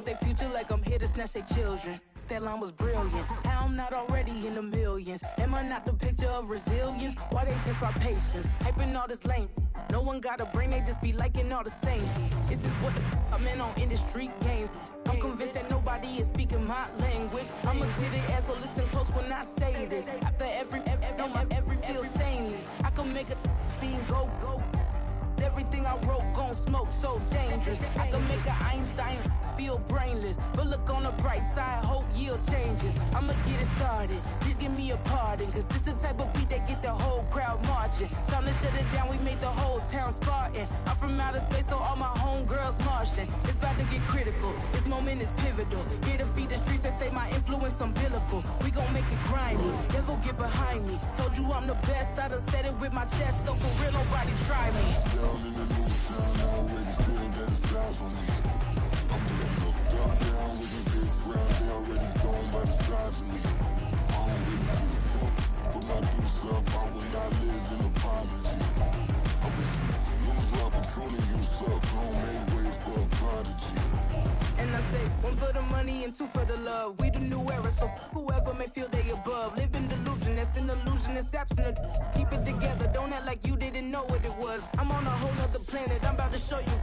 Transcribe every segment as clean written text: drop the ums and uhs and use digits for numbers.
want their future like I'm here to snatch their children. That line was brilliant. How I'm not already in the millions. Am I not the picture of resilience? Why they test my patience? Hyping all this lame. No one got a brain, they just be liking all the same. This is what the I'm in on industry games. I'm convinced that nobody is speaking my language. I'ma get it as so listen close when I say this. After every feel stainless. I can make a fiend go. Everything I wrote gon' smoke, so dangerous. I can make an Einstein feel brainless. But look on the bright side, hope yield changes. I'ma get it started, please give me a pardon. Cause this the type of beat that get the whole crowd marching. Time to shut it down, we made the whole town Spartan. I'm from outer space, so all my homegirls Martian. It's about to get critical, this moment is pivotal. Here to feed the streets that say my influence umbilical. We gon' make it grimy, never get behind me. Told you I'm the best, I done said it with my chest. So for real, nobody try me. Down in the new town, I already feel that it's eyes on me. I'm getting looked up, down with a big crowd. They already gone by the size of me. I don't really give a fuck. Put my deuce up, I will not live in apology. I wish you lose the opportunity, you suck. Don't make ways for a prodigy. And I say, one for the money and two for the love. We the new era, so whoever may feel they above. Live in delusion, that's an illusion, that's absent. Keep it together, don't act like you didn't know what it was. I'm on a whole nother planet, I'm about to show you.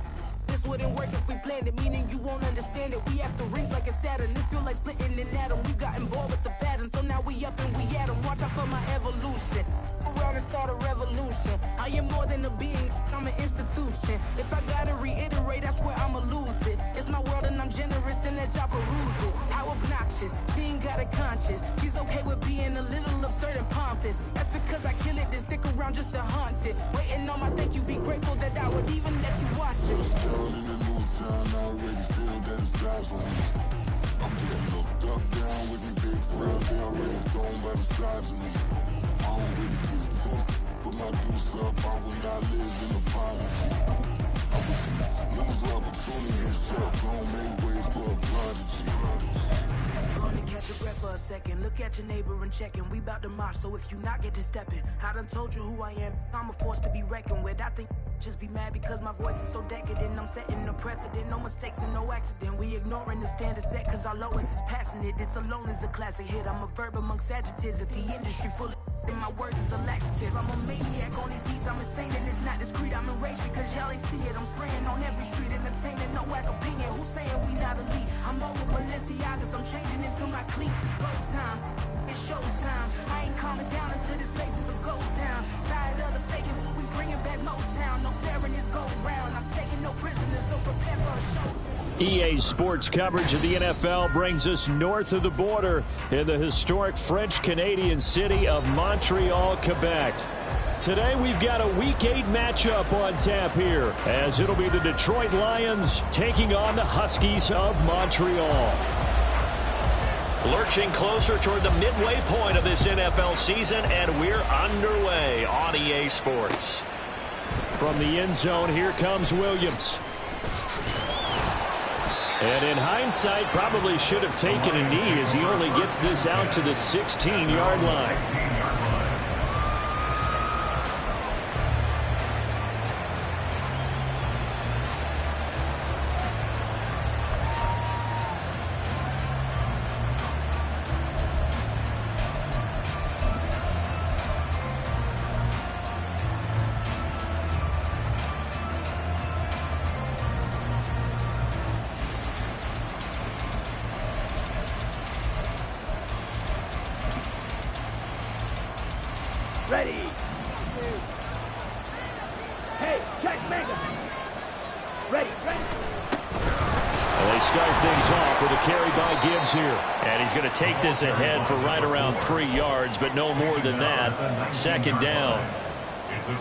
This wouldn't work if we planned it, meaning you won't understand it. We have to rings like a Saturn, this feel like splitting an atom. You got involved with the pattern, so now we up and we at 'em. Watch out for my evolution. Around and start a revolution. I am more than a being, I'm an institution. If I gotta reiterate, that's where I'ma lose it. It's my world and I'm generous and that y'all peruse it. How obnoxious, she ain't got a conscience. She's okay with being a little absurd and pompous. That's because I kill it, then stick around just to haunt it. Waiting on my thank you, be grateful that I would even let you watch it. Down in the new town, I already feel that it's eyes on me. I'm getting looked up, down with the big crowd. They already gone by the size of me. I don't really give a fuck. Put my deuce up, I will not live in apology. I wish you lose the opportunity, you suck. Don't make ways for a prodigy. Gonna catch your breath for a second. Look at your neighbor and check in. We bout to march, so if you not get to stepping. I done told you who I am. I'm a force to be reckoned with. I think just be mad because my voice is so decadent. I'm setting the precedent, no mistakes and no accident. We ignoring the standard set cause our lowest is passionate. This alone is a classic hit. I'm a verb amongst adjectives. If the industry full of and my words is a laxative. I'm a maniac on these beats, I'm insane and it's not discreet. I'm enraged because y'all ain't see it. I'm spraying on every street, entertaining, no whack opinion. Who's saying we not elite? I'm over Balenciagas, I'm changing into my cleats. It's go time, it's showtime. I ain't calming down until this place is a ghost town. Tired of the faking, we bringing back Motown. No sparing this go round. I'm taking no prisoners, so prepare for a show. EA Sports coverage of the NFL brings us north of the border in the historic French-Canadian city of Montreal, Quebec. Today we've got a Week 8 matchup on tap here, as it'll be the Detroit Lions taking on the Huskies of Montreal. Lurching closer toward the midway point of this NFL season, and we're underway on EA Sports. From the end zone, here comes Williams. And in hindsight, probably should have taken a knee as he only gets this out to the 16-yard line. Ready. Hey, check Mega. Ready. Well, they start things off with a carry by Gibbs here. And he's going to take this ahead for right around 3 yards, but no more than that. Second down.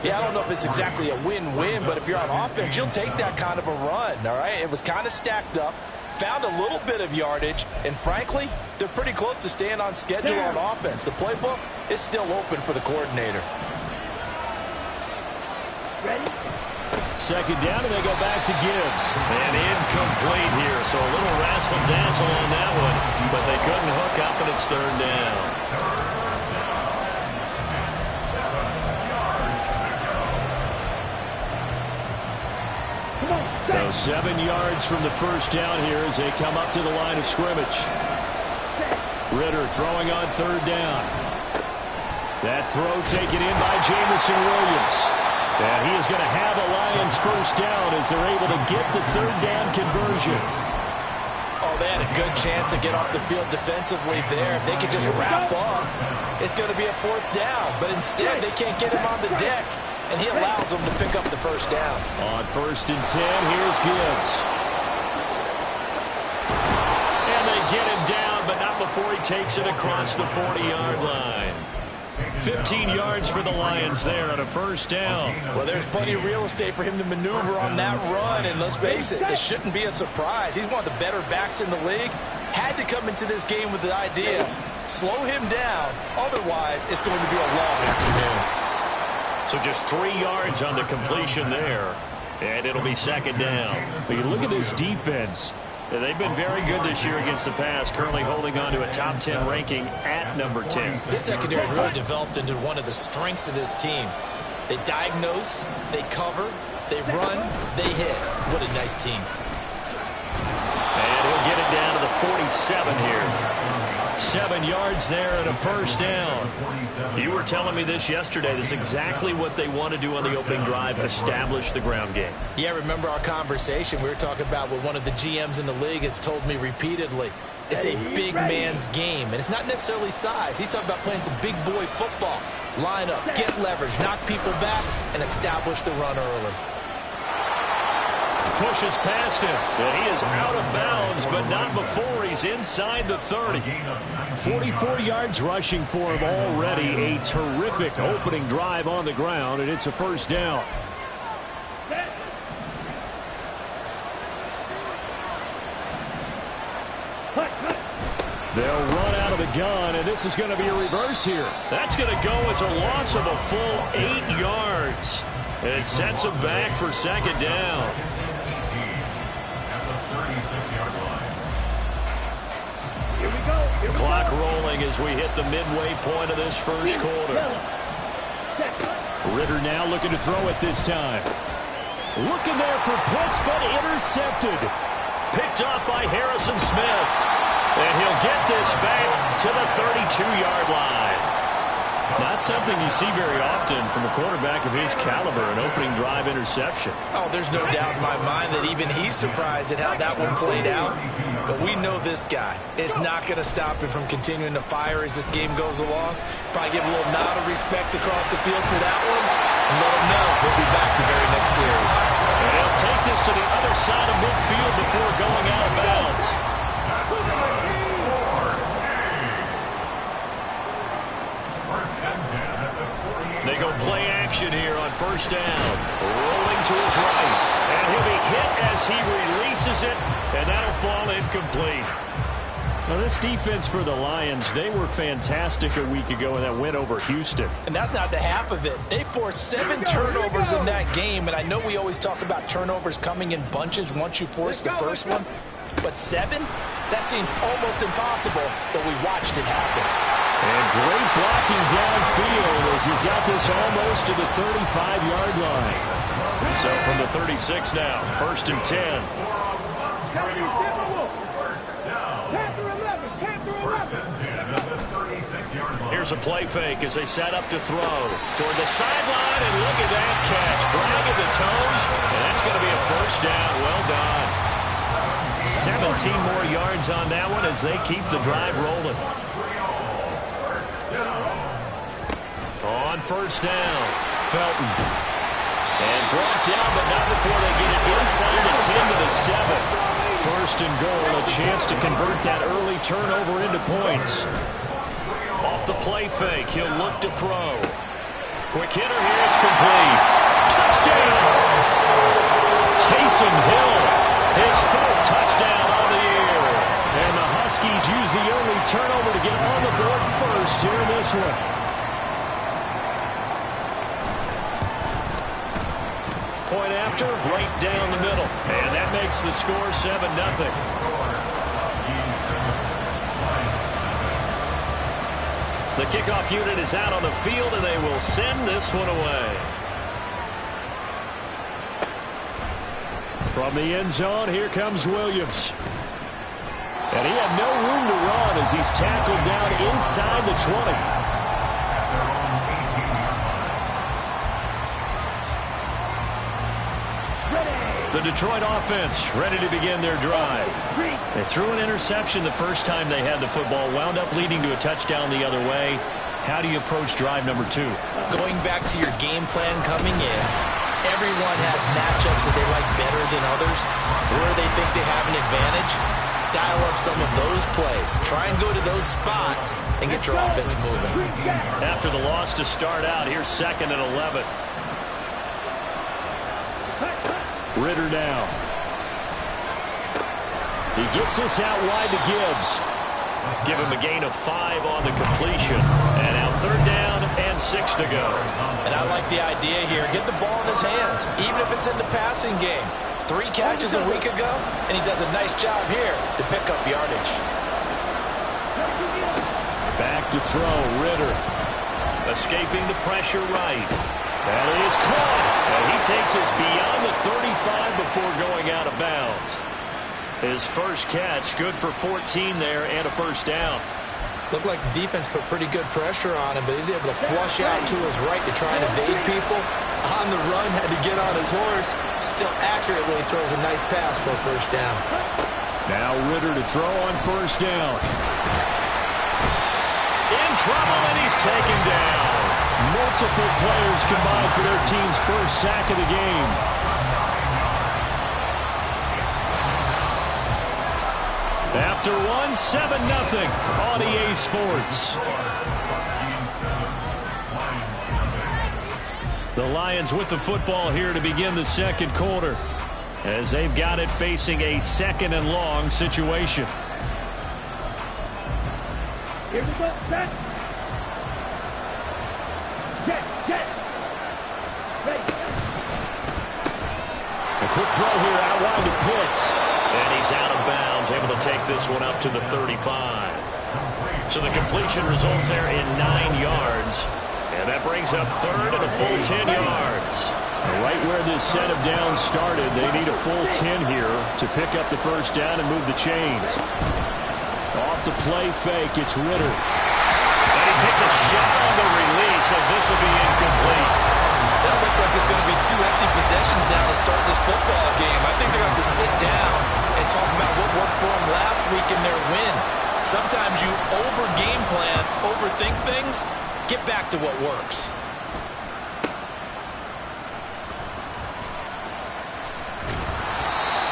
Yeah, I don't know if it's exactly a win-win, but if you're on offense, you'll take that kind of a run, all right? It was kind of stacked up, found a little bit of yardage, and frankly, they're pretty close to staying on schedule on offense. The playbook is still open for the coordinator. Ready? Second down, and they go back to Gibbs. And incomplete here, so a little razzle-dazzle on that one, but they couldn't hook up, and it's third down. So So 7 yards from the first down here as they come up to the line of scrimmage. Ritter throwing on third down. That throw taken in by Jamison Williams. And he is going to have a Lions first down as they're able to get the third down conversion. Oh, they had a good chance to get off the field defensively there. If they could just wrap up, it's going to be a fourth down. But instead, they can't get him on the deck, and he allows them to pick up the first down. On 1st and 10, here's Gibbs. And they get him down, but not before he takes it across the 40-yard line. 15 yards for the Lions there on a first down. Well, there's plenty of real estate for him to maneuver on that run, and let's face it, this shouldn't be a surprise. He's one of the better backs in the league. Had to come into this game with the idea, slow him down, otherwise it's going to be a long afternoon. So just 3 yards on the completion there, and it'll be second down. But you look at this defense. They've been very good this year against the pass, currently holding on to a top 10 ranking at number 10. This secondary has really developed into one of the strengths of this team. They diagnose, they cover, they run, they hit. What a nice team. And he'll get it down to the 47 here. 7 yards there and a first down. You were telling me this yesterday. This is exactly what they want to do on the opening drive, establish the ground game. Yeah, remember our conversation we were talking about with one of the GMs in the league has told me repeatedly. It's a big man's game, and it's not necessarily size. He's talking about playing some big boy football. Line up, get leverage, knock people back, and establish the run early. Pushes past him, and he is out of bounds, but not before he's inside the 30. 44 yards rushing for him already. A terrific opening drive on the ground, and it's a first down. They'll run out of the gun, and this is going to be a reverse here. That's going to go as a loss of a full 8 yards. And it sets him back for second down. Clock rolling as we hit the midway point of this first quarter. Ritter now looking to throw it this time. Looking there for Pitts, but intercepted. Picked off by Harrison Smith. And he'll get this back to the 32-yard line. Not something you see very often from a quarterback of his caliber, an opening drive interception. Oh, there's no doubt in my mind that even he's surprised at how that one played out. But we know this guy is not going to stop him from continuing to fire as this game goes along. Probably give a little nod of respect across the field for that one. And let him know he'll be back the very next series. And he'll take this to the other side of midfield before going out of bounds. They go play action here on first down. Rolling to his right. And he'll be hit as he releases it. And that'll fall incomplete. Now, this defense for the Lions, they were fantastic a week ago in that win over Houston. And that's not the half of it. They forced 7 turnovers in that game. And I know we always talk about turnovers coming in bunches once you force the first one. But 7? That seems almost impossible. But we watched it happen. And great blocking downfield as he's got this almost to the 35-yard line. So from the 36 now, 1st and 10. Here's a play fake as they set up to throw. Toward the sideline, and look at that catch. Dragging the toes, and that's going to be a first down. Well done. 17 more yards on that one as they keep the drive rolling. On first down, Felton. And brought down, but not before they get it inside the 10 to the 7. 1st and goal, a chance to convert that early turnover into points. Off the play fake, he'll look to throw. Quick hitter here, it's complete. Touchdown! Taysom Hill, his 4th touchdown on the year. And the Huskies use the early turnover to get on the board first here in this one. Point after, right down the middle. And that makes the score 7-0. The kickoff unit is out on the field, and they will send this one away. From the end zone, here comes Williams. And he had no room to run as he's tackled down inside the 20. The Detroit offense ready to begin their drive. They threw an interception the first time they had the football, wound up leading to a touchdown the other way. How do you approach drive number 2? Going back to your game plan coming in, everyone has matchups that they like better than others. Where they think they have an advantage, dial up some of those plays. Try and go to those spots and get your offense moving. After the loss to start out, here's 2nd and 11. Ritter now. He gets this out wide to Gibbs. Give him a gain of 5 on the completion. And now 3rd down and 6 to go. And I like the idea here. Get the ball in his hands, even if it's in the passing game. 3 catches a week ago, and he does a nice job here to pick up yardage. Back to throw, Ritter. Escaping the pressure right. That is caught. And he takes us beyond the 35 before going out of bounds. His first catch, good for 14 there and a 1st down. Looked like the defense put pretty good pressure on him, but he's able to flush out to his right to try and evade people. On the run, had to get on his horse. Still accurately throws a nice pass for a 1st down. Now Ritter to throw on 1st down. In trouble, and he's taken down. Multiple players combined for their team's first sack of the game. After 1, 7-0 on EA Sports. The Lions with the football here to begin the 2nd quarter, as they've got it facing a 2nd and long situation. Here we go, set. Get. Ready. A quick throw here out wide to Pitts. And he's out of bounds, able to take this one up to the 35. So the completion results there in 9 yards. And that brings up 3rd and a full 10 yards. Right where this set of downs started, they need a full 10 here to pick up the 1st down and move the chains. Off the play fake, it's Ritter. And he takes a shot on the release as this will be incomplete. That looks like it's going to be 2 empty possessions now to start this football game. I think they're going to have to sit down and talk about what worked for them last week in their win. Sometimes you over-game plan, overthink things. Get back to what works.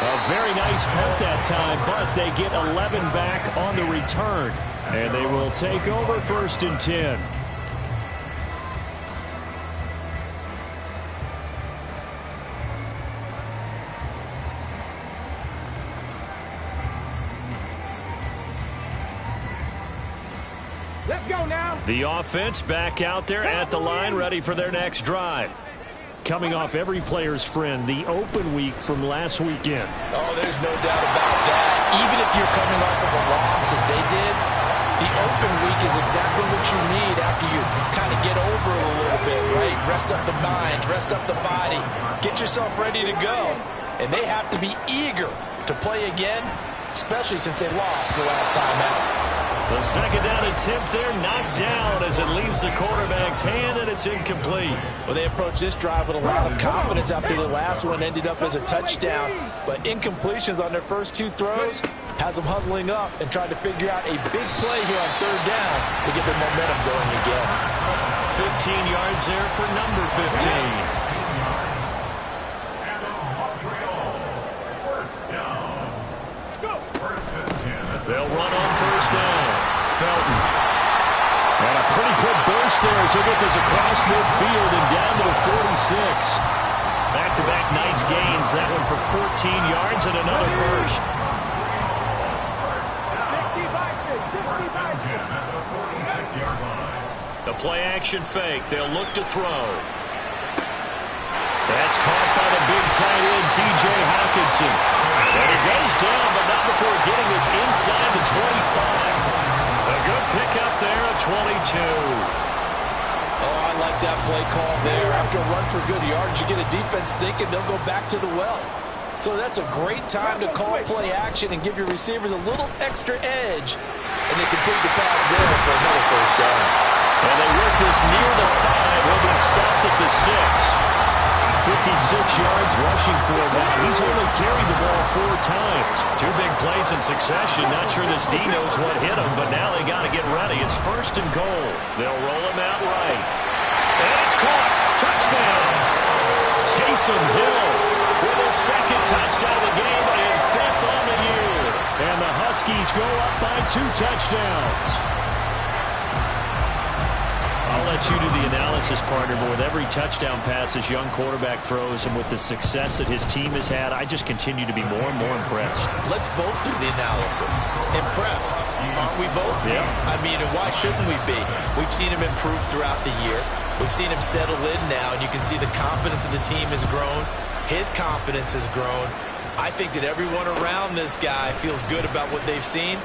A very nice punt that time, but they get 11 back on the return. And they will take over 1st and 10. Let's go now. The offense back out there at the line, ready for their next drive. Coming off every player's friend, the open week from last weekend. Oh, there's no doubt about that. Even if you're coming off of a loss as they did, the open week is exactly what you need after you kind of get over it a little bit, right? Rest up the mind, rest up the body, get yourself ready to go. And they have to be eager to play again, especially since they lost the last time out. The 2nd down attempt there knocked down as it leaves the quarterback's hand, and it's incomplete. Well, they approached this drive with a lot of confidence after the last one ended up as a touchdown. But incompletions on their first 2 throws has them huddling up and trying to figure out a big play here on 3rd down to get their momentum going again. 15 yards there for number 15. They'll run on 1st down. Felton. And a pretty quick burst there as he gets this across midfield and down to the 46. Back-to-back nice gains. That one for 14 yards and another 1st. The play-action fake. They'll look to throw. That's caught by the big tight end, T.J. Hawkinson. And he goes down, but not before getting this inside the 25. A good pickup there at 22. Oh, I like that play call there. After a run for good yards, you get a defense thinking they'll go back to the well. So that's a great time to call play action and give your receivers a little extra edge. And they complete the pass there for another first down. And they work this near the 5. He'll be stopped at the 6. 56 yards rushing for him now. He's only carried the ball 4 times. 2 big plays in succession. Not sure this D knows what hit him, but now they got to get ready. It's 1st and goal. They'll roll him out right. And it's caught. Touchdown. Taysom Hill with a 2nd touchdown of the game and 5th on the year. And the Huskies go up by 2 touchdowns. I'll let you do the analysis, partner, but with every touchdown pass this young quarterback throws and with the success that his team has had, I just continue to be more and more impressed. Let's both do the analysis. Impressed. Aren't we both? Yeah. I mean, and why shouldn't we be? We've seen him improve throughout the year. We've seen him settle in now, and you can see the confidence of the team has grown. His confidence has grown. I think that everyone around this guy feels good about what they've seen.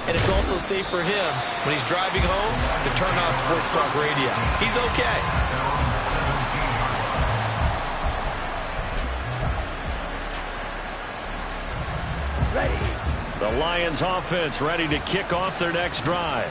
And it's also safe for him when he's driving home to turn on Sports Talk Radio. He's okay. Ready. The Lions offense ready to kick off their next drive.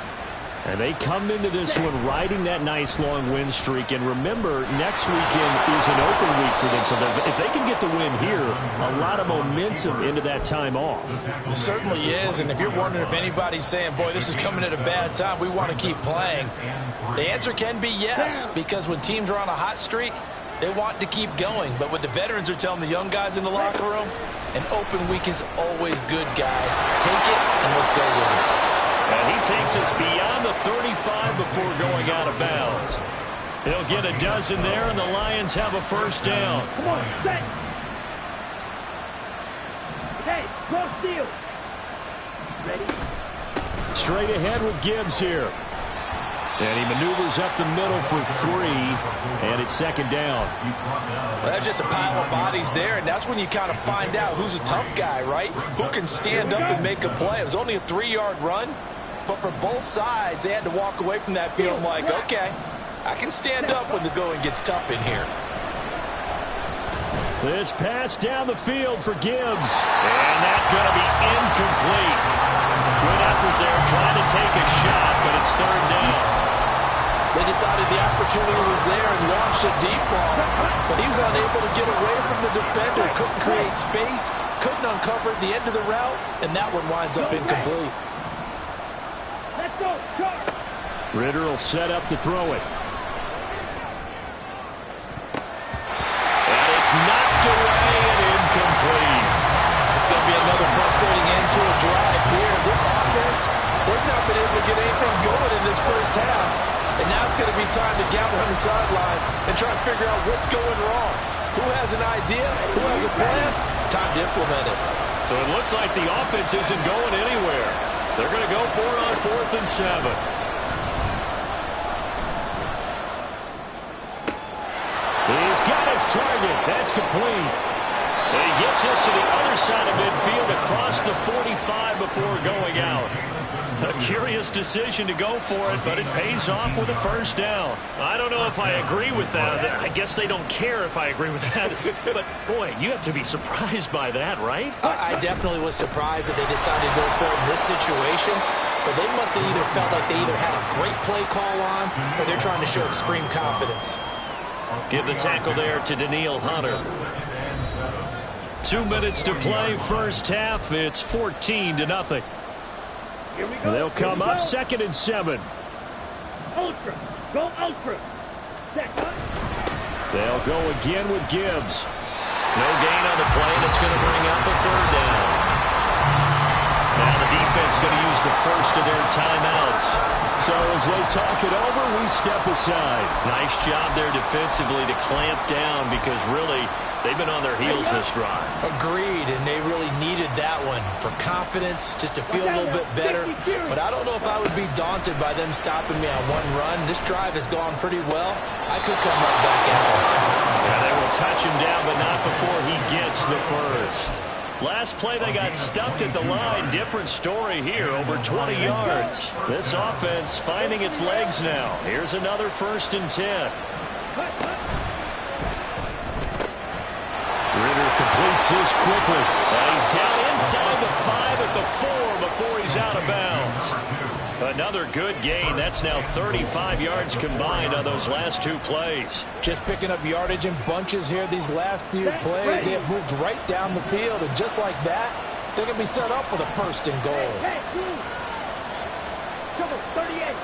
And they come into this one riding that nice long win streak. And remember, next weekend is an open week for them. So if they can get the win here, a lot of momentum into that time off. It certainly is. And if you're wondering if anybody's saying, boy, this is coming at a bad time, we want to keep playing, the answer can be yes. Because when teams are on a hot streak, they want to keep going. But what the veterans are telling the young guys in the locker room, an open week is always good, guys. Take it and let's go with it. And he takes us beyond the 35 before going out of bounds. He'll get a dozen there, and the Lions have a first down. Come on, set. Hey, cross field. Ready. Straight ahead with Gibbs here. And he maneuvers up the middle for 3, and it's 2nd down. Well, that's just a pile of bodies there, and that's when you kind of find out who's a tough guy, right? Who can stand up and make a play. It was only a 3-yard run, but for both sides, they had to walk away from that feeling like, okay, I can stand up when the going gets tough in here. This pass down the field for Gibbs. And that's going to be incomplete. Good effort there, trying to take a shot, but it's 3rd down. They decided the opportunity was there and launched a deep ball, but he was unable to get away from the defender. Couldn't create space, couldn't uncover the end of the route, and that one winds up incomplete. Let's go, start. Ritter will set up to throw it. And it's knocked away and incomplete. It's going to be another frustrating end to a drive here. This offense, they've not been able to get anything going in this first half. And now it's going to be time to gather on the sidelines and try and figure out what's going wrong. Who has an idea? Who has a plan? Time to implement it. So it looks like the offense isn't going anywhere. They're going to go for it on 4th and 7. He's got his target. That's complete. And he gets us to the other side of midfield across the 45 before going out. A curious decision to go for it, but it pays off with a first down. I don't know if I agree with that. I guess they don't care if I agree with that. But, boy, you have to be surprised by that, right? I definitely was surprised that they decided to go for it in this situation. But they must have either felt like they either had a great play call on or they're trying to show extreme confidence. Give the tackle there to Daniil Hunter. 2 minutes to play, first half. It's 14-0. Here we go. They'll come up 2nd and 7. Ultra. Go ultra. Set. They'll go again with Gibbs. No gain on the play, and it's going to bring up a 3rd down. Now the defense going to use the first of their timeouts. So as they talk it over, we step aside. Nice job there defensively to clamp down because really they've been on their heels this drive. Agreed, and they really needed that one for confidence, just to feel a little bit better. But I don't know if I would be daunted by them stopping me on one run. This drive has gone pretty well. I could come right back at him. Yeah, they will touch him down, but not before he gets the first. Last play, they got stuffed at the line. Different story here, over 20 yards. This offense finding its legs now. Here's another 1st and 10. Ritter completes this quickly. He's down inside the 5 at the 4 before he's out of bounds. Another good gain. That's now 35 yards combined on those last 2 plays. Just picking up yardage in bunches here these last few plays. They have moved right down the field, and just like that, they're going to be set up with a 1st and goal. Hey, come on, 38.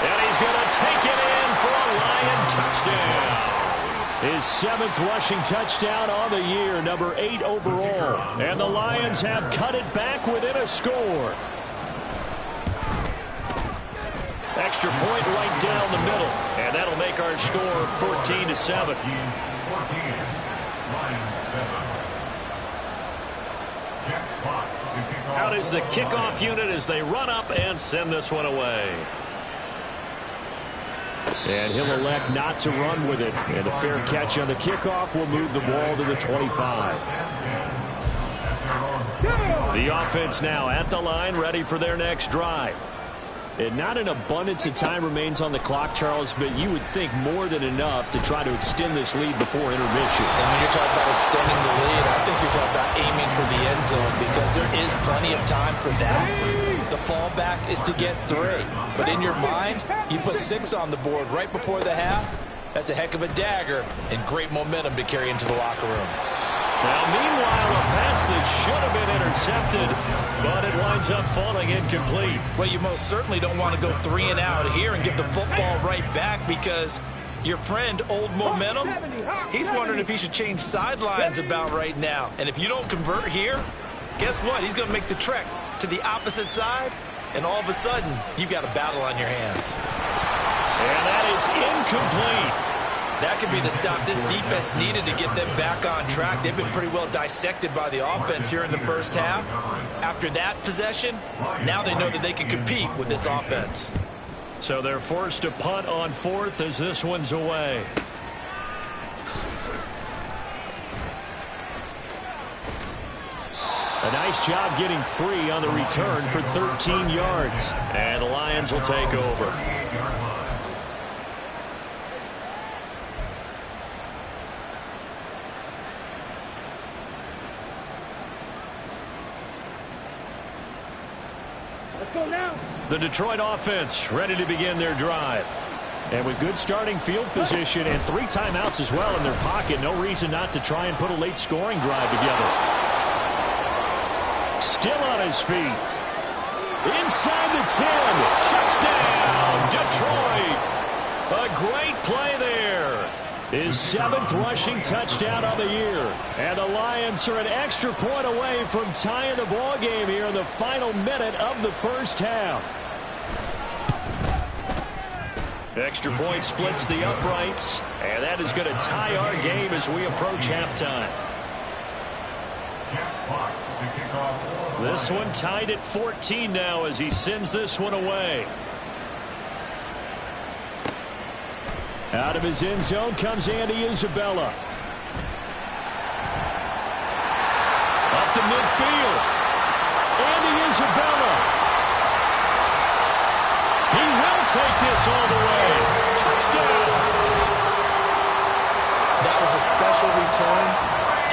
And he's going to take it in for a Lion touchdown. His 7th rushing touchdown on the year, number 8 overall. And the Lions have cut it back within a score. Extra point right down the middle. And that'll make our score 14-7. Out is the kickoff unit as they run up and send this one away. And he'll elect not to run with it. And a fair catch on the kickoff will move the ball to the 25. The offense now at the line, ready for their next drive. And not an abundance of time remains on the clock, Charles, but you would think more than enough to try to extend this lead before intermission. And when you're talking about extending the lead, I think you're talking about aiming for the end zone because there is plenty of time for that. The fallback is to get 3. But in your mind, you put 6 on the board right before the half. That's a heck of a dagger and great momentum to carry into the locker room. Now, meanwhile, a pass that should have been intercepted, but it winds up falling incomplete. Well, you most certainly don't want to go 3 and out here and get the football right back because your friend, Old Momentum, he's wondering if he should change sidelines about right now. And if you don't convert here, guess what? He's going to make the trek to the opposite side, and all of a sudden, you've got a battle on your hands. And that is incomplete. That could be the stop this defense needed to get them back on track. They've been pretty well dissected by the offense here in the first half. After that possession, now they know that they can compete with this offense. So they're forced to punt on 4th as this one's away. A nice job getting free on the return for 13 yards. And the Lions will take over. Let's go now. The Detroit offense ready to begin their drive. And with good starting field position and 3 timeouts as well in their pocket, no reason not to try and put a late scoring drive together. Still on his feet. Inside the 10. Touchdown, Detroit. A great play there. His 7th rushing touchdown of the year. And the Lions are an extra point away from tying the ball game here in the final minute of the first half. Extra point splits the uprights, and that is going to tie our game as we approach halftime. This one tied at 14 now as he sends this one away. Out of his end zone comes Andy Isabella. Up to midfield. Andy Isabella. He will take this all the way. Touchdown. That was a special return,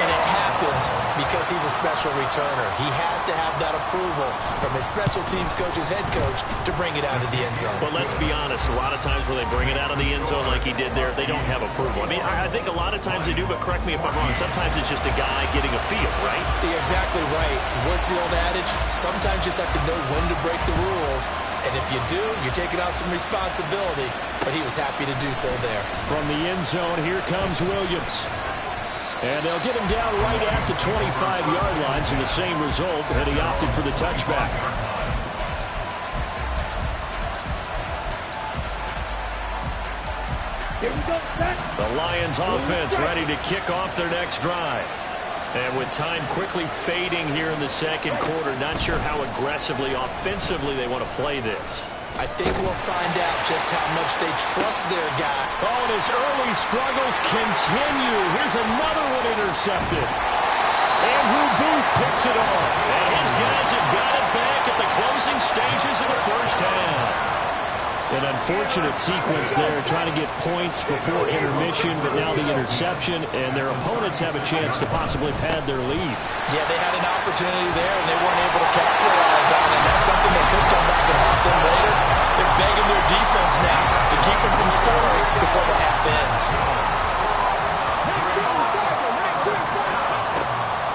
and it happened because he's a special returner. He has to have that approval from his special teams coach's head coach to bring it out of the end zone. But let's be honest, a lot of times when they bring it out of the end zone like he did there, they don't have approval. I mean, I think a lot of times they do, but correct me if I'm wrong. Sometimes it's just a guy getting a feel, right? You're exactly right. What's the old adage? Sometimes you just have to know when to break the rules. And if you do, you're taking out some responsibility. But he was happy to do so there. From the end zone, here comes Williams. And they'll get him down right at the 25-yard line, so the same result, and he opted for the touchback. Here we go, set. The Lions offense ready to kick off their next drive. And with time quickly fading here in the second quarter, not sure how aggressively, offensively they want to play this. I think we'll find out just how much they trust their guy. Oh, and his early struggles continue. Here's another one intercepted. Andrew Booth picks it off. And his guys have got it back at the closing stages of the first half. An unfortunate sequence there, trying to get points before intermission, but now the interception, and their opponents have a chance to possibly pad their lead. Yeah, they had an opportunity there, and they weren't able to capitalize on it. That's something that could come back and haunt them later. They're begging their defense now to keep them from scoring before the half ends.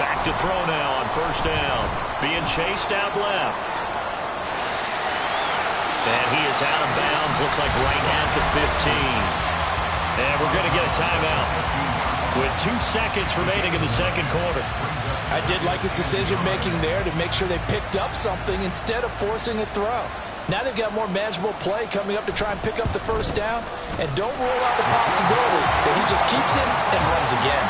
Back to throw now on first down. Being chased out left. And he is out of bounds, looks like right at the 15. And we're going to get a timeout with 2 seconds remaining in the second quarter. I did like his decision-making there to make sure they picked up something instead of forcing a throw. Now they've got more manageable play coming up to try and pick up the first down. And don't rule out the possibility that he just keeps it and runs again.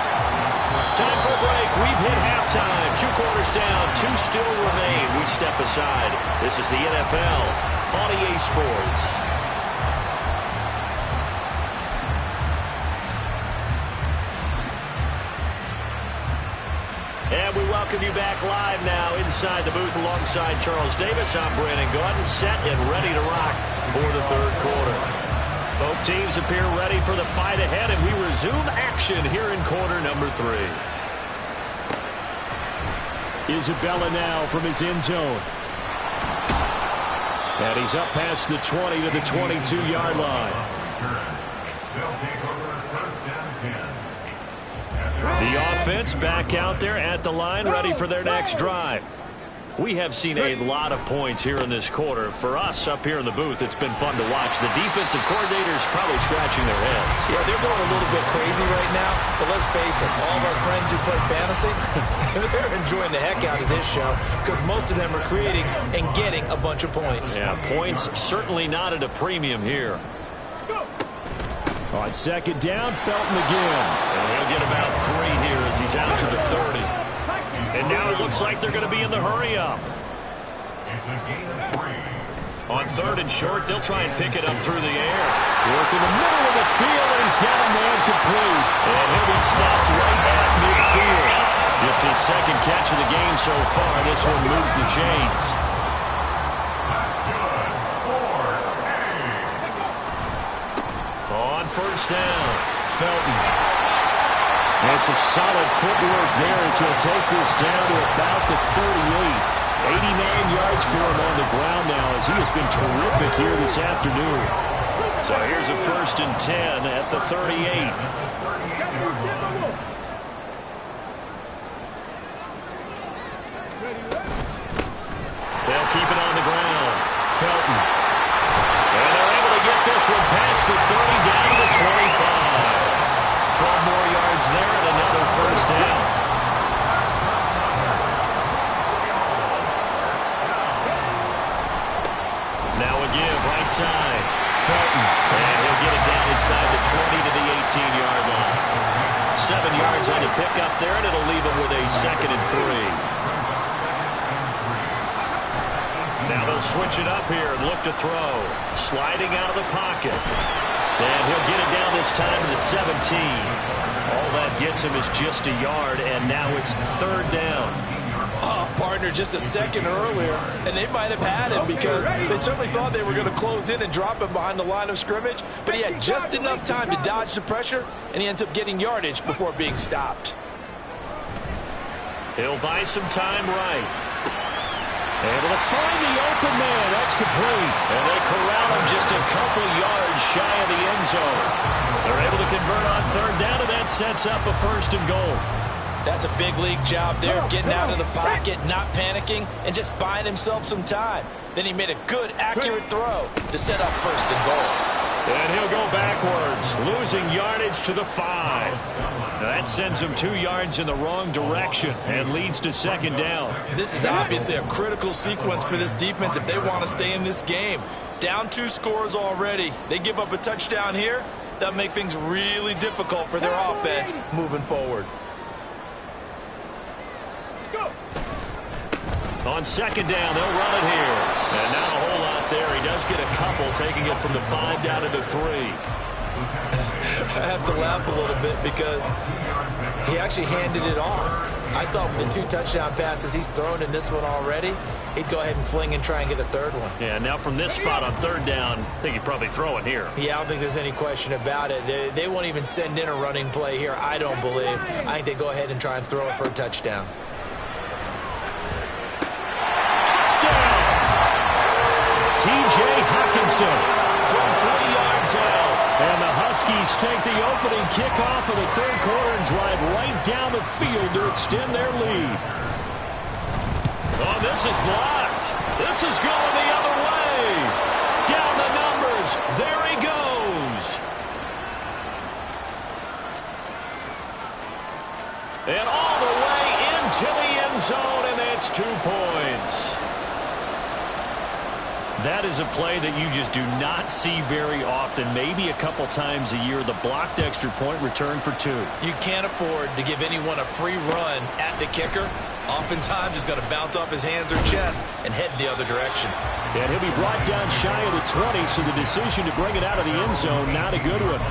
Time for a break. We've hit halftime. 2 quarters down. 2 still remain. We step aside. This is the NFL on EA Sports. And we welcome you back live now inside the booth alongside Charles Davis. I'm Brandon Gaudin, set and ready to rock for the third quarter. Both teams appear ready for the fight ahead, and we resume action here in quarter number 3. Isabella now from his end zone. And he's up past the 20 to the 22-yard line. The offense back out there at the line, ready for their next drive. We have seen a lot of points here in this quarter. For us up here in the booth, it's been fun to watch. The defensive coordinators probably scratching their heads. Yeah, they're going a little bit crazy right now. But let's face it, all of our friends who play fantasy, they're enjoying the heck out of this show because most of them are creating and getting a bunch of points. Yeah, points certainly not at a premium here. On second down, Felton again. And he'll get about 3 here as he's out to the 30. And now it looks like they're going to be in the hurry-up. On third and short, they'll try and pick it up through the air. Work in the middle of the field, and he's got a man complete. And he'll be stopped right at midfield. Just his second catch of the game so far. This one moves the chains. On first down, Felton. And some solid footwork there as he'll take this down to about the 38. 89 yards for him on the ground now as he has been terrific here this afternoon. So here's a 1st and 10 at the 38. They'll keep it on the ground. Felton. And they're able to get this one past the 30 down to the 25. 12 more yards there and another 1st down. Now a give right side. Felton. And he'll get it down inside the 20 to the 18-yard line. 7 yards on the pickup there, and it'll leave him with a 2nd and 3. Now they'll switch it up here and look to throw. Sliding out of the pocket. And he'll get it down this time to the 17. All that gets him is just a yard, and now it's 3rd down. Oh, partner, just a second earlier, and they might have had him because they certainly thought they were going to close in and drop him behind the line of scrimmage, but he had just enough time to dodge the pressure, and he ends up getting yardage before being stopped. He'll buy some time right. Able to find the open man. That's complete. And they corral him just a couple yards shy of the end zone. They're able to convert on 3rd down, and that sets up a 1st and goal. That's a big league job there of getting out of the pocket, not panicking, and just buying himself some time. Then he made a good, accurate throw to set up 1st and goal. And he'll go backwards, losing yardage to the 5. That sends him 2 yards in the wrong direction and leads to 2nd down. This is obviously a critical sequence for this defense if they want to stay in this game. Down 2 scores already. They give up a touchdown here. That'll make things really difficult for their offense moving forward. On 2nd down, they'll run it here. And not a whole lot there. He does get a couple, taking it from the 5 down to the 3. I have to laugh a little bit because He actually handed it off. I thought with the 2 touchdown passes he's thrown in this one already, he'd go ahead and fling and try and get a third one. Yeah, now from this spot on 3rd down, I think he'd probably throw it here. Yeah, I don't think there's any question about it. They won't even send in a running play here, I don't believe. I think they go ahead and try and throw it for a touchdown. Touchdown! T.J. Hawkinson from 3 yards out. And the Huskies take the opening kickoff of the 3rd quarter and drive right down the field to extend their lead. Oh, this is blocked. This is going the other way. Down the numbers. There he goes. And all the way into the end zone, and it's 2 points. That is a play that you just do not see very often. Maybe a couple times a year, the blocked extra point return for 2. You can't afford to give anyone a free run at the kicker. Oftentimes, he's going to bounce off his hands or chest and head the other direction. And he'll be brought down shy of the 20, so the decision to bring it out of the end zone, not a good one.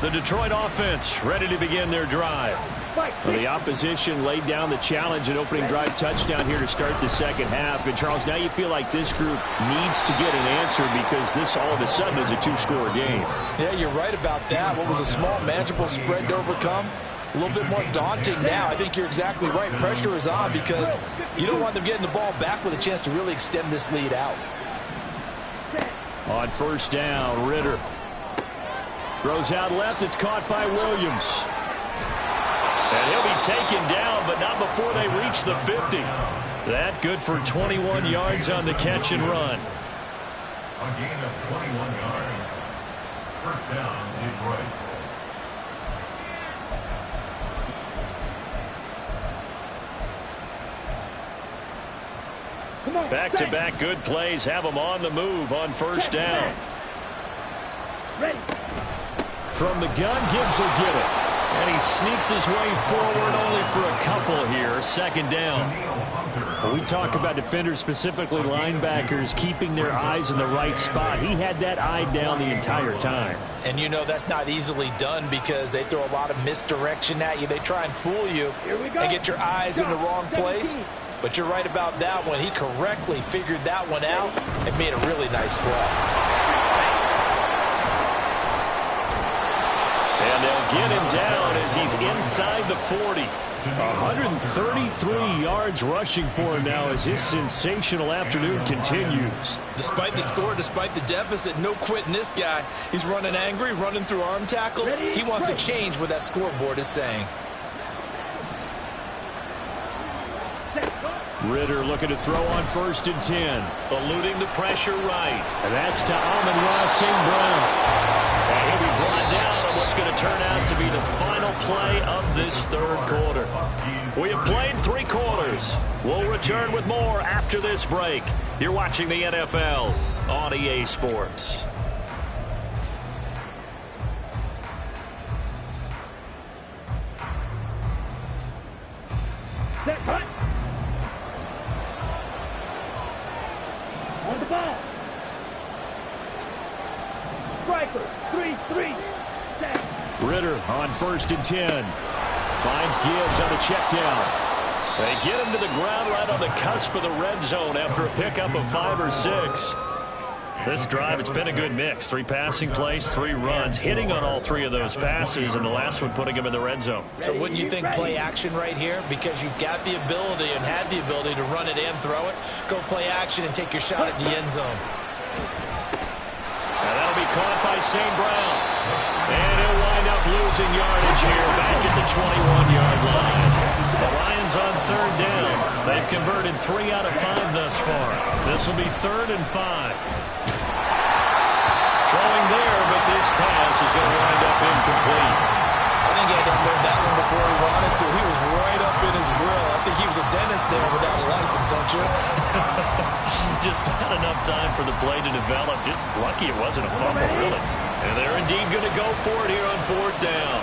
The Detroit offense ready to begin their drive. Well, the opposition laid down the challenge and opening drive touchdown here to start the second half. And, Charles, now you feel like this group needs to get an answer because this all of a sudden is a 2-score game. Yeah, you're right about that. What was a small, manageable spread to overcome? A little bit more daunting now. I think you're exactly right. Pressure is on because you don't want them getting the ball back with a chance to really extend this lead out. On 1st down, Ritter throws out left. It's caught by Williams. And he'll be taken down, but not before they reach the 50. That good for 21 yards on the catch and run. A gain of 21 yards. 1st down, Detroit. Back-to-back good plays have them on the move on 1st down. Ready. From the gun, Gibbs will get it. And he sneaks his way forward only for a couple here. 2nd down. When we talk about defenders, specifically linebackers, keeping their eyes in the right spot, he had that eye down the entire time. And you know that's not easily done because they throw a lot of misdirection at you. They try and fool you and get your eyes in the wrong place. But you're right about that one. He correctly figured that one out and made a really nice play. And they'll get him down as he's inside the 40. 133 yards rushing for him now as his sensational afternoon continues. Despite the score, despite the deficit, no quitting this guy. He's running angry, running through arm tackles. He wants to change what that scoreboard is saying. Ritter looking to throw on 1st and 10. Eluding the pressure right. And that's to Amon-Ra St. Brown. And he'll be brought down on what's going to turn out to be the final play of this 3rd quarter. We have played 3 quarters. We'll return with more after this break. You're watching the NFL on EA Sports. Set, cut. On the ball. Striker, 3-3. Set. Ritter on 1st and 10. Finds Gibbs on the check down. They get him to the ground right on the cusp of the red zone after a pickup of 5 or 6. This drive, it's been a good mix. 3 passing plays, 3 runs, hitting on all 3 of those passes, and the last one putting him in the red zone. So wouldn't you think play action right here? Because you've got the ability and had the ability to run it and throw it. Go play action and take your shot at the end zone. And that'll be caught by St. Brown. And he'll wind up losing yardage here back at the 21-yard line. The Lions on 3rd down. They've converted 3 out of 5 thus far. This will be 3rd and 5. Throwing there, but this pass is going to wind up incomplete. I think he had to unload that one before he wanted to. He was right up in his grill. I think he was a dentist there without a license, don't you? Just not enough time for the play to develop. Just lucky it wasn't a fumble, really. And they're indeed going to go for it here on 4th down.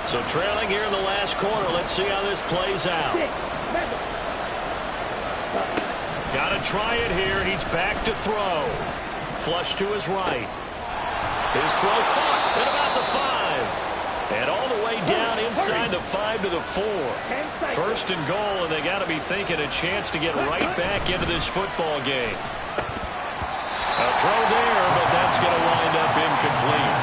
So trailing here in the last quarter. Let's see how this plays out. Got to try it here. He's back to throw. Flush to his right. His throw caught at about the 5. And all the way down inside the 5 to the 4. First and goal, and they got to be thinking a chance to get right back into this football game. A throw there, but that's going to wind up incomplete.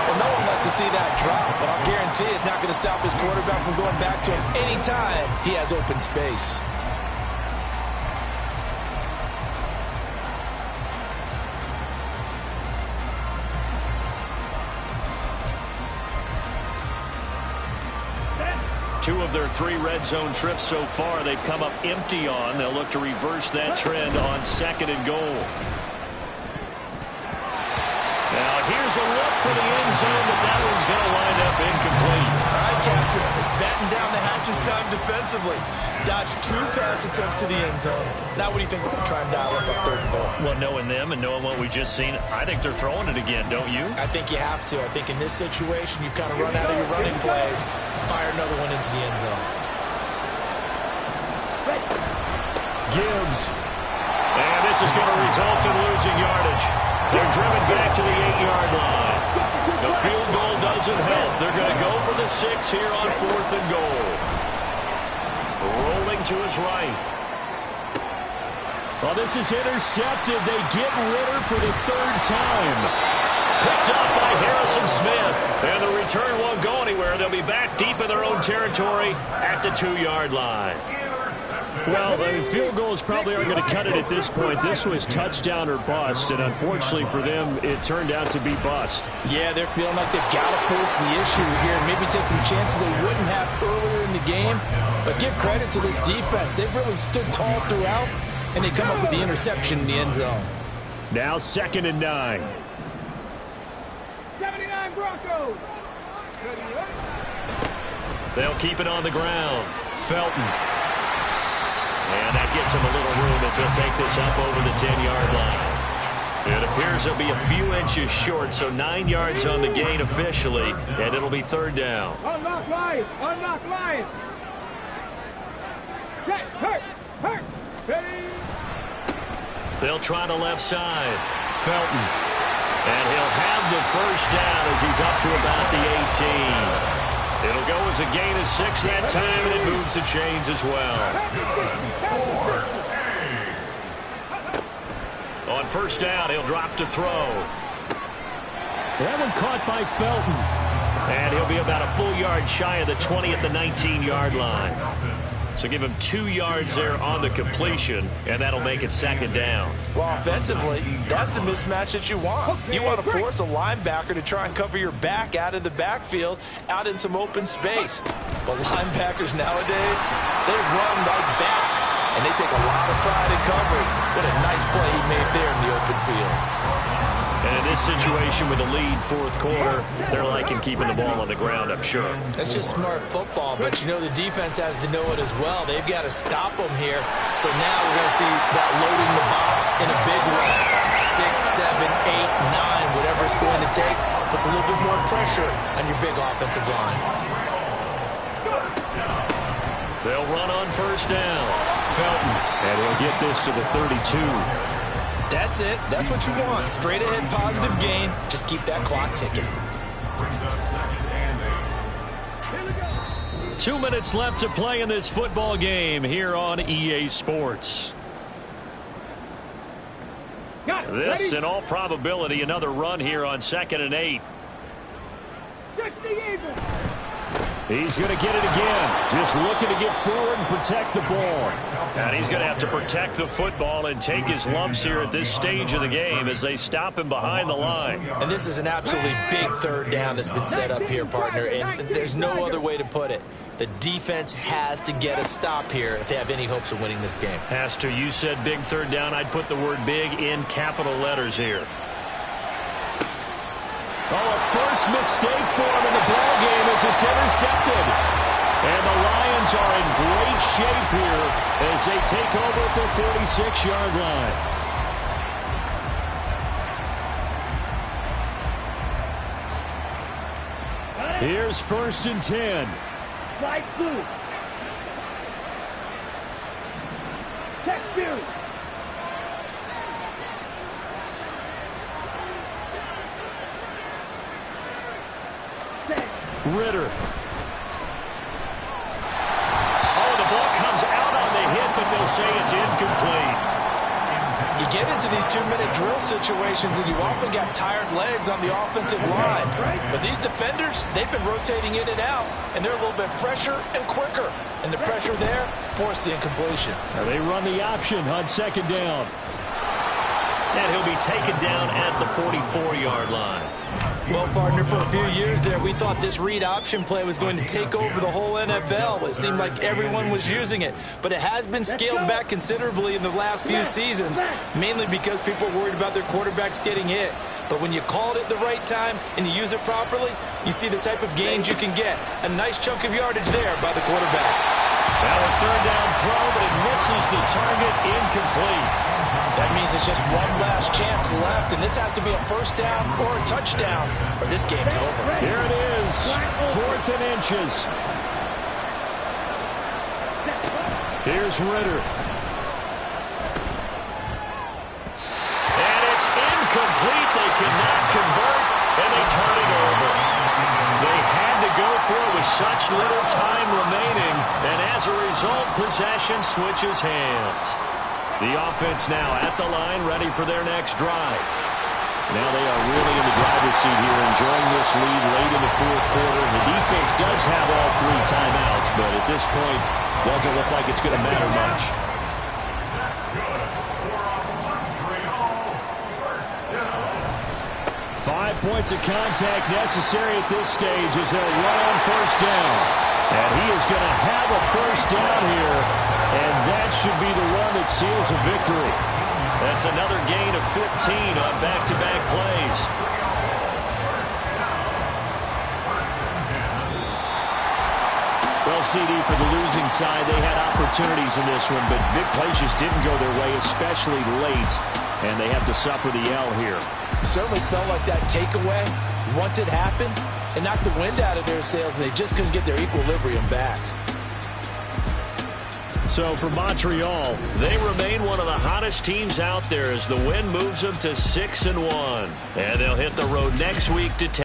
Well, no one wants to see that drop, but I'll guarantee it's not going to stop his quarterback from going back to him anytime he has open space. Two of their 3 red zone trips so far they've come up empty on. They'll look to reverse that trend on 2nd and goal. Now here's a look for the end zone, but that one's going to wind up incomplete. All right, Captain, it's batten down the hatches time defensively. Dodged 2 pass attempts to the end zone. Now what do you think they're going to try and dial up on 3rd and goal? Well, knowing them and knowing what we just seen, I think they're throwing it again, don't you? I think you have to. I think in this situation, you've kind of run out of your running plays. Fire another one into the end zone. Gibbs. And this is going to result in losing yardage. They're driven back to the 8-yard line. The field goal doesn't help. They're going to go for the 6 here on 4th and goal. Rolling to his right. Well, this is intercepted. They get Ritter for the 3rd time. Picked up by Harrison Smith. And the return won't go anywhere. They'll be back deep in their own territory at the 2-yard line. Well, I mean, field goals probably aren't going to cut it at this point. This was touchdown or bust, and unfortunately for them, it turned out to be bust. Yeah, they're feeling like they've got to force the issue here and maybe take some chances they wouldn't have earlier in the game. But give credit to this defense. They've really stood tall throughout, and they come up with the interception in the end zone. Now 2nd and 9. 79 Broncos. They'll keep it on the ground. Felton. And that gets him a little room as he'll take this up over the 10-yard line. It appears he'll be a few inches short, so 9 yards on the gain officially, and it'll be 3rd down. Unlock Lions. Unlock Lions. Check. Hurt. Ready. They'll try the left side. Felton. And he'll have the 1st down as he's up to about the 18. It'll go as a gain of 6 that time, and it moves the chains as well. On 1st down, he'll drop to throw. That one caught by Felton. And he'll be about a full yard shy of the 20 at the 19-yard line. So give him 2 yards there on the completion, and that'll make it 2nd down. Well, offensively, that's the mismatch that you want. You want to force a linebacker to try and cover your back out of the backfield, out in some open space. But linebackers nowadays, they run like bats, and they take a lot of pride in coverage. What a nice play he made there in the open field. And in this situation with the lead 4th quarter, they're liking keeping the ball on the ground, I'm sure. That's just smart football, but you know the defense has to know it as well. They've got to stop them here. So now we're going to see that loading the box in a big way. 6, 7, 8, 9, whatever it's going to take, puts a little bit more pressure on your big offensive line. They'll run on 1st down. Felton. And he'll get this to the 32. That's it. That's what you want. Straight ahead positive gain. Just keep that clock ticking. 2 minutes left to play in this football game here on EA Sports. This, in all probability, another run here on 2nd and 8. He's going to get it again. Just looking to get forward and protect the ball. And he's going to have to protect the football and take his lumps here at this stage of the game as they stop him behind the line. And this is an absolutely big 3rd down that's been set up here, partner, and there's no other way to put it. The defense has to get a stop here if they have any hopes of winning this game. Has to. You said big 3rd down. I'd put the word big in capital letters here. Oh, a first mistake for him in the ball game as it's intercepted. And the Lions are in great shape here as they take over at the 46-yard line. Here's 1st and 10. Slide through. Check through. Ritter. Oh, the ball comes out on the hit, but they'll say it's incomplete. You get into these 2-minute drill situations and you often got tired legs on the offensive line. But these defenders, they've been rotating in and out, and they're a little bit fresher and quicker. And the pressure there forced the incompletion. Now they run the option on second down. And he'll be taken down at the 44-yard line. Well, partner, for a few years there, we thought this read option play was going to take over the whole NFL. It seemed like everyone was using it. But it has been scaled back considerably in the last few seasons, mainly because people are worried about their quarterbacks getting hit. But when you call it at the right time and you use it properly, you see the type of gains you can get. A nice chunk of yardage there by the quarterback. Now a third down throw, but it misses the target, incomplete. That means it's just one last chance left, and this has to be a first down or a touchdown, or this game's over. Here it is, 4th and inches. Here's Ritter. And it's incomplete. They cannot convert, and they turn it over. They had to go for it with such little time remaining, and as a result, possession switches hands. The offense now at the line, ready for their next drive. Now they are really in the driver's seat here, enjoying this lead late in the 4th quarter. The defense does have all 3 timeouts, but at this point, doesn't look like it's going to matter much. That's good. We're on Montreal. First down. 5 points of contact necessary at this stage as they'll run on first down. And he is going to have a first down here, and that should be the one that seals a victory. That's another gain of 15 on back-to-back plays. Well, CD, for the losing side, they had opportunities in this one, but big plays just didn't go their way, especially late, and they have to suffer the L here. It certainly felt like that takeaway, once it happened, it knocked the wind out of their sails, and they just couldn't get their equilibrium back. So for Montreal, they remain one of the hottest teams out there as the win moves them to 6-1. And they'll hit the road next week to